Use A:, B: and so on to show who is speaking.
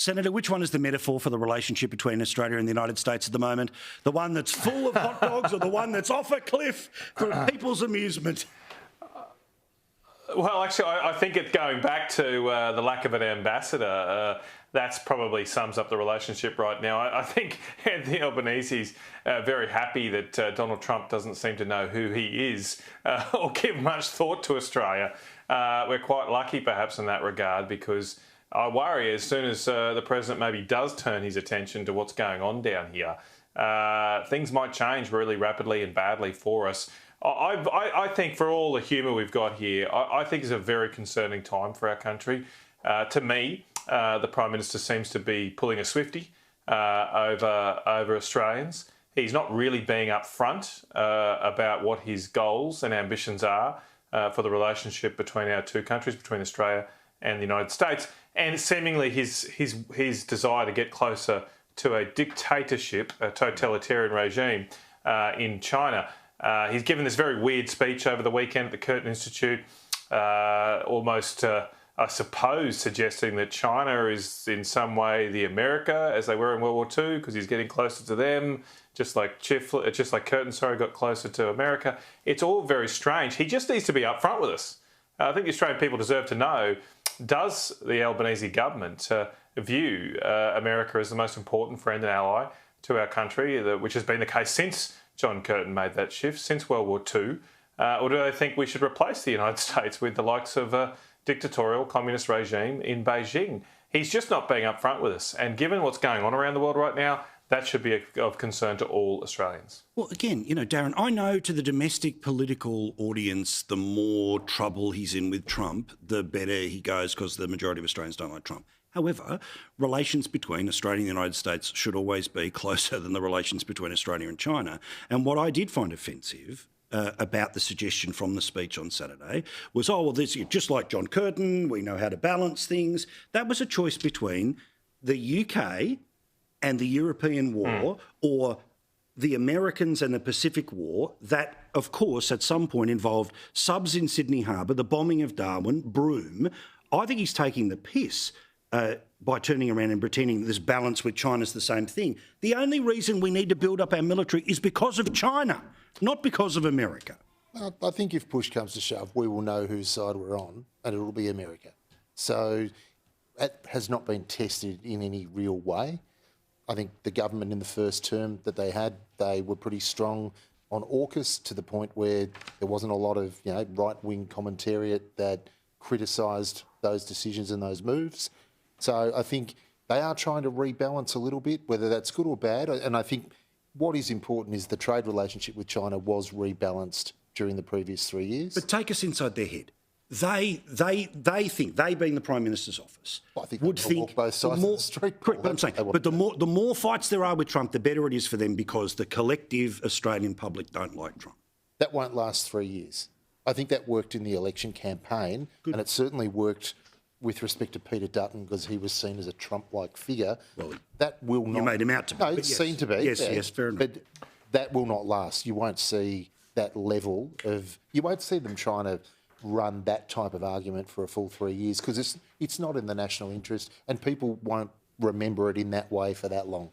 A: Senator, which one is the metaphor for the relationship between Australia and the United States at the moment? The one that's full of hot dogs or the one that's off a cliff for people's amusement?
B: Well, actually, I think it's going back to the lack of an ambassador. That's probably sums up the relationship right now. I think Anthony Albanese is very happy that Donald Trump doesn't seem to know who he is or give much thought to Australia. We're quite lucky, perhaps, in that regard, because I worry as soon as the president maybe does turn his attention to what's going on down here, things might change really rapidly and badly for us. I think for all the humour we've got here, I think it's a very concerning time for our country. To me, the Prime Minister seems to be pulling a Swiftie over Australians. He's not really being upfront about what his goals and ambitions are for the relationship between our two countries, between Australia and the United States, and seemingly his desire to get closer to a dictatorship, a totalitarian regime in China. He's given this very weird speech over the weekend at the Curtin Institute, almost, I suppose, suggesting that China is in some way the America as they were in World War II, because he's getting closer to them, just like Curtin, got closer to America. It's all very strange. He just needs to be upfront with us. I think the Australian people deserve to know, does the Albanese government view America as the most important friend and ally to our country, which has been the case since John Curtin made that shift, since World War II? Or do they think we should replace the United States with the likes of a dictatorial communist regime in Beijing? He's just not being upfront with us. And given what's going on around the world right now, that should be of concern to all Australians.
A: Well, again, Darren, I know to the domestic political audience, the more trouble he's in with Trump, the better he goes, because the majority of Australians don't like Trump. However, relations between Australia and the United States should always be closer than the relations between Australia and China. And what I did find offensive about the suggestion from the speech on Saturday was, this just like John Curtin, we know how to balance things. That was a choice between the UK and the European War or the Americans and the Pacific War that, of course, at some point involved subs in Sydney Harbour, the bombing of Darwin, Broome. I think he's taking the piss by turning around and pretending that this balance with China's the same thing. The only reason we need to build up our military is because of China, not because of America.
C: I think if push comes to shove, we will know whose side we're on, and it'll be America. So that has not been tested in any real way. I think the government in the first term that they had, they were pretty strong on AUKUS to the point where there wasn't a lot of right-wing commentariat that criticised those decisions and those moves. So I think they are trying to rebalance a little bit, whether that's good or bad. And I think what is important is the trade relationship with China was rebalanced during the previous 3 years.
A: But take us inside their head. They think, they being the Prime Minister's office, would think
C: both sides of the street.
A: Correct, but I'm saying, but the more fights there are with Trump, the better it is for them, because the collective Australian public don't like Trump.
C: That won't last 3 years. I think that worked in the election campaign, and it certainly worked with respect to Peter Dutton, because he was seen as a Trump-like figure.
A: Well,
C: that will not.
A: You made him out to be.
C: No, it's seen to be.
A: Yes, fair enough.
C: But that will not last. You won't see that level of. You won't see them trying to run that type of argument for a full 3 years, because it's not in the national interest, and people won't remember it in that way for that long.